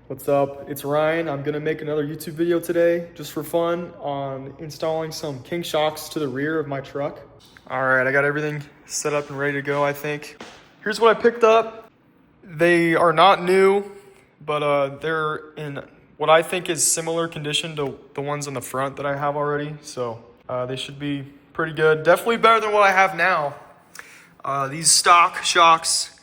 What's up? It's Ryan. I'm gonna make another YouTube video today just for fun on installing some king shocks to the rear of my truck. All right, I got everything set up and ready to go, I think. Here's what I picked up. They are not new, but they're in what I think is similar condition to the ones on the front that I have already. So they should be pretty good. Definitely better than what I have now. These stock shocks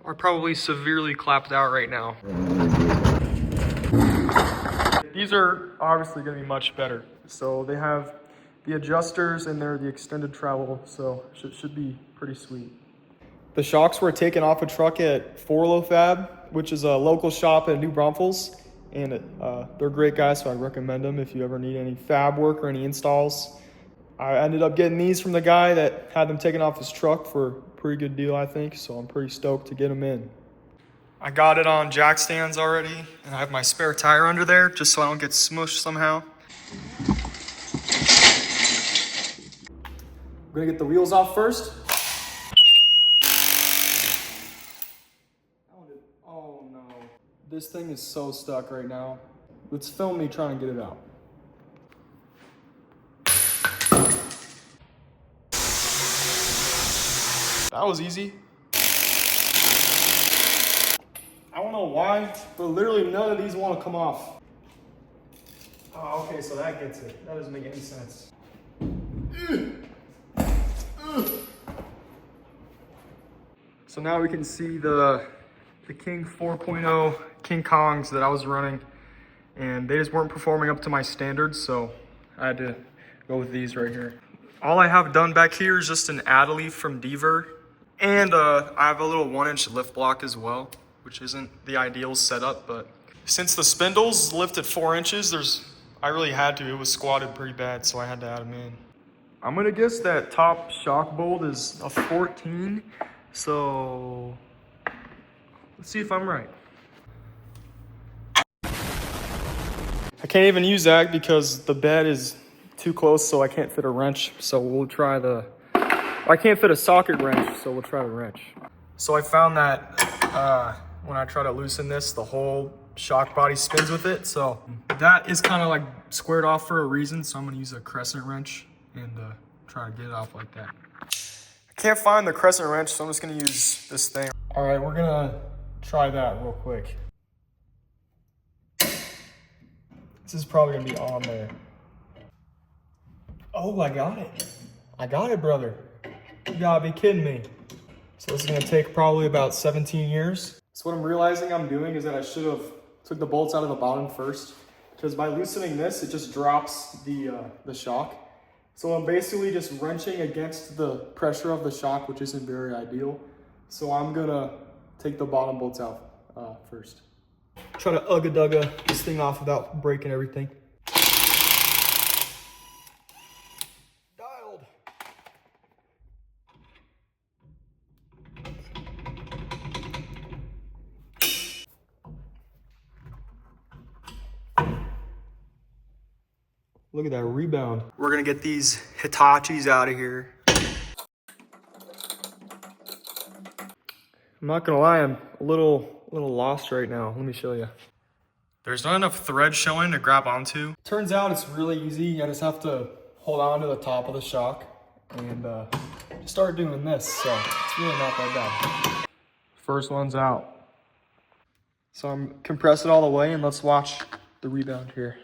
are probably severely clapped out right now. These are obviously going to be much better. So they have the adjusters and they're the extended travel, so should be pretty sweet. The shocks were taken off a truck at Forlo Fab, which is a local shop in New Braunfels, and they're great guys, so I recommend them if you ever need any fab work or any installs. I ended up getting these from the guy that had them taken off his truck for a pretty good deal, I think, so I'm pretty stoked to get them in. I got it on jack stands already, and I have my spare tire under there just so I don't get smushed somehow. We're gonna get the wheels off first. Oh no. This thing is so stuck right now. Let's film me trying to get it out. That was easy. I don't know why, but literally none of these want to come off. Oh, okay, so that gets it. That doesn't make any sense. So now we can see the King 4.0 King Kongs that I was running, and they just weren't performing up to my standards, so I had to go with these right here. All I have done back here is just an add-a-leaf from Deaver. And I have a little 1-inch lift block as well, which isn't the ideal setup, but since the spindles lifted 4 inches, I really had to. It was squatted pretty bad, so I had to add them in. I'm gonna guess that top shock bolt is a 14, so let's see if I'm right. I can't even use that because the bed is too close, so I can't fit a wrench, so we'll try I can't fit a socket wrench, so we'll try the wrench. So I found that when I try to loosen this, the whole shock body spins with it. So that is kind of like squared off for a reason. So I'm gonna use a crescent wrench and try to get it off like that. I can't find the crescent wrench, so I'm just gonna use this thing. All right, we're gonna try that real quick. This is probably gonna be on there. Oh, I got it. I got it, brother. You gotta be kidding me. So this is gonna take probably about 17 years. So what I'm realizing I'm doing is that I should have took the bolts out of the bottom first, because by loosening this, it just drops the shock. So I'm basically just wrenching against the pressure of the shock, which isn't very ideal. So I'm gonna take the bottom bolts out first. Try to ugga-dugga this thing off without breaking everything. Look at that rebound. We're gonna get these Hitachis out of here. I'm not gonna lie, I'm a little lost right now. Let me show you. There's not enough thread showing to grab onto. Turns out it's really easy. I just have to hold on to the top of the shock and just start doing this. So it's really not that bad. First one's out. So I'm compress it all the way and let's watch the rebound here.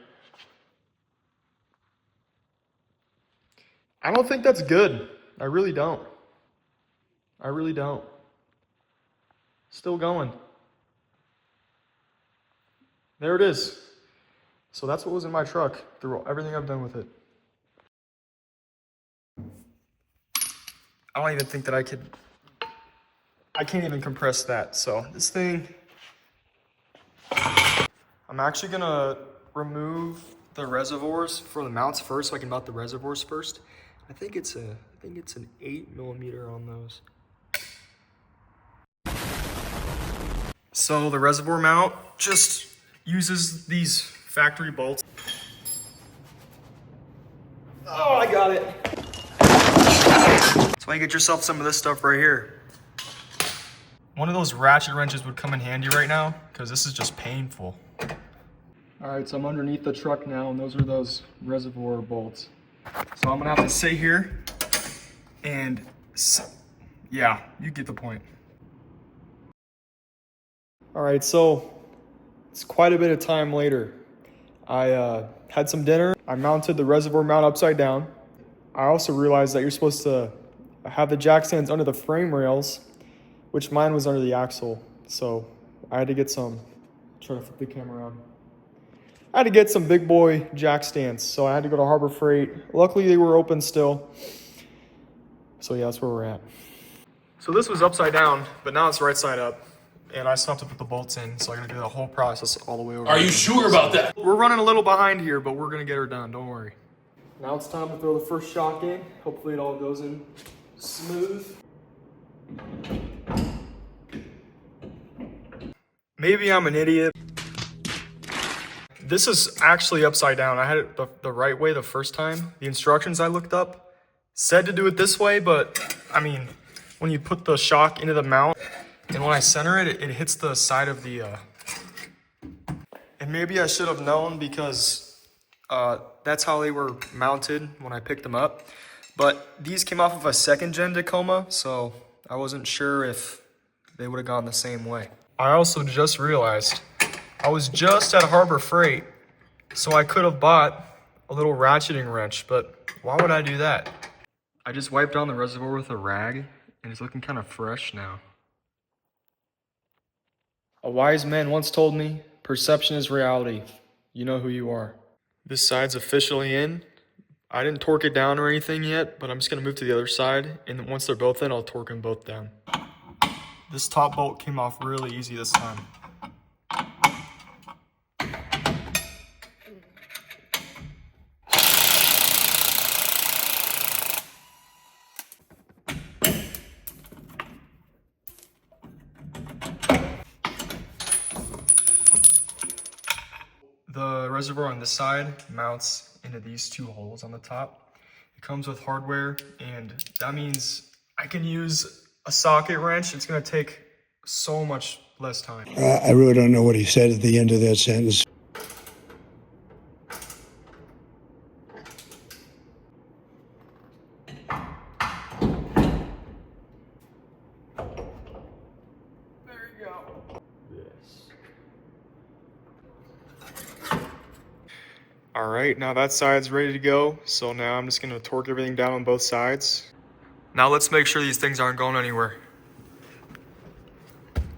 I don't think that's good. I really don't. I really don't. Still going. There it is. So that's what was in my truck through everything I've done with it. I don't even think that I can't even compress that. So this thing, I'm actually gonna remove the reservoirs for the mounts first so I can mount the reservoirs first. I think it's an 8mm on those. So the reservoir mount just uses these factory bolts. Oh, I got it. That's why you get yourself some of this stuff right here. One of those ratchet wrenches would come in handy right now because this is just painful. All right, so I'm underneath the truck now, and those are those reservoir bolts. So I'm gonna have to sit here and, yeah, you get the point. All right, so it's quite a bit of time later. I had some dinner. I mounted the reservoir mount upside down. I also realized that you're supposed to have the jack stands under the frame rails, which mine was under the axle. So I had to get some, try to flip the camera around. I had to get some big boy jack stands. So I had to go to Harbor Freight. Luckily they were open still. So yeah, that's where we're at. So this was upside down, but now it's right side up. And I still have to put the bolts in, so I gotta do the whole process all the way over. Are you sure about that? We're running a little behind here, but we're gonna get her done, don't worry. Now it's time to throw the first shock in. Hopefully it all goes in smooth. Maybe I'm an idiot. This is actually upside down. I had it the right way the first time. The instructions I looked up said to do it this way, but I mean, when you put the shock into the mount, and when I center it, it hits the side of the, and maybe I should have known because that's how they were mounted when I picked them up. But these came off of a second gen Tacoma, so I wasn't sure if they would have gone the same way. I also just realized I was just at Harbor Freight, so I could have bought a little ratcheting wrench, but why would I do that? I just wiped down the reservoir with a rag, and it's looking kind of fresh now. A wise man once told me, perception is reality. You know who you are. This side's officially in. I didn't torque it down or anything yet, but I'm just gonna move to the other side, and once they're both in, I'll torque them both down. This top bolt came off really easy this time. The reservoir on this side mounts into these two holes on the top. It comes with hardware, and that means I can use a socket wrench. It's gonna take so much less time. I really don't know what he said at the end of that sentence. There you go. Yes. All right, now that side's ready to go. So now I'm just gonna torque everything down on both sides. Now let's make sure these things aren't going anywhere.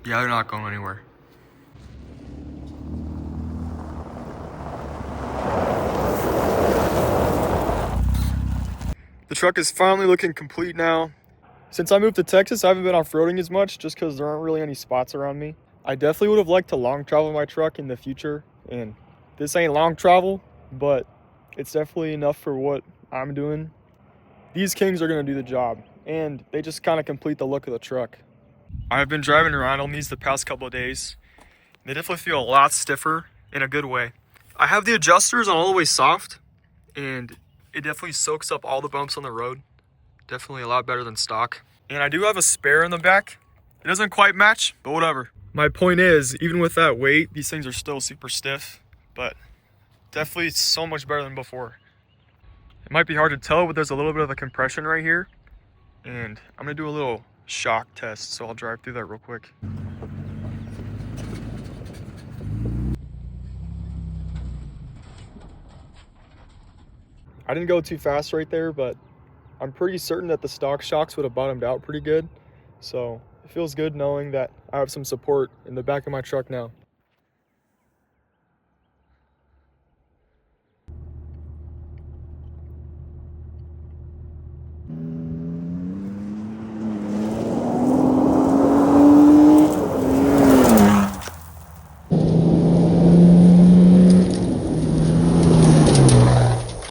Yeah, they're not going anywhere. The truck is finally looking complete now. Since I moved to Texas, I haven't been off-roading as much just because there aren't really any spots around me. I definitely would have liked to long travel my truck in the future, and this ain't long travel, but it's definitely enough for what I'm doing. These Kings are gonna do the job, and they just kind of complete the look of the truck. I've been driving around on these the past couple of days. They definitely feel a lot stiffer in a good way. I have the adjusters on all the way soft, and it definitely soaks up all the bumps on the road. Definitely a lot better than stock. And I do have a spare in the back. It doesn't quite match, but whatever. My point is, even with that weight, these things are still super stiff, but definitely so much better than before. It might be hard to tell, but there's a little bit of a compression right here. And I'm gonna do a little shock test, so I'll drive through that real quick. I didn't go too fast right there, but I'm pretty certain that the stock shocks would have bottomed out pretty good. So it feels good knowing that I have some support in the back of my truck now.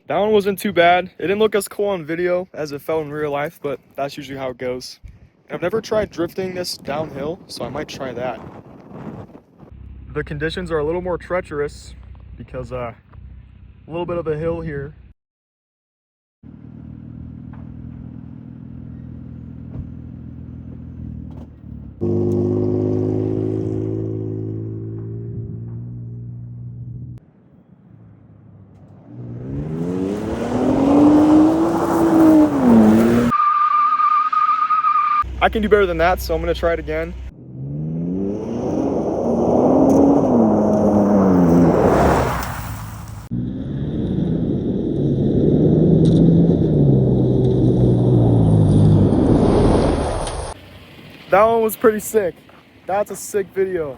That one wasn't too bad. It didn't look as cool on video as it felt in real life, but that's usually how it goes. I've never tried drifting this downhill, so I might try that. The conditions are a little more treacherous because a little bit of a hill here. can do better than that, so I'm gonna try it again. That one was pretty sick. That's a sick video.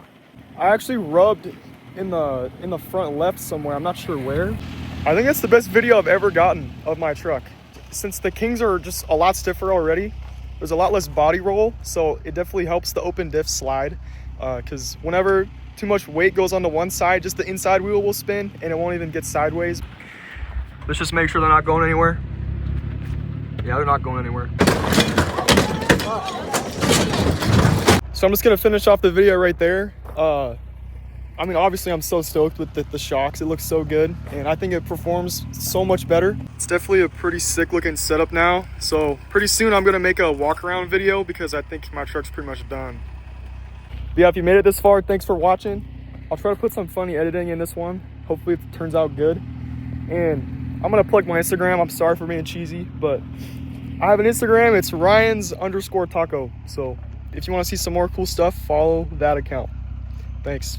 I actually rubbed in the front left somewhere. I'm not sure where. I think that's the best video I've ever gotten of my truck. Since the Kings are just a lot stiffer already, there's a lot less body roll, so it definitely helps the open diff slide. Because whenever too much weight goes onto one side, just the inside wheel will spin and it won't even get sideways. Let's just make sure they're not going anywhere. Yeah, they're not going anywhere. So I'm just gonna finish off the video right there. I mean, obviously I'm so stoked with the shocks. It looks so good, and I think it performs so much better. It's definitely a pretty sick looking setup now. So pretty soon I'm gonna make a walk around video because I think my truck's pretty much done. But yeah, if you made it this far, thanks for watching. I'll try to put some funny editing in this one. Hopefully it turns out good. And I'm gonna plug my Instagram. I'm sorry for being cheesy, but I have an Instagram. It's Ryans_taco. So if you want to see some more cool stuff, follow that account. Thanks.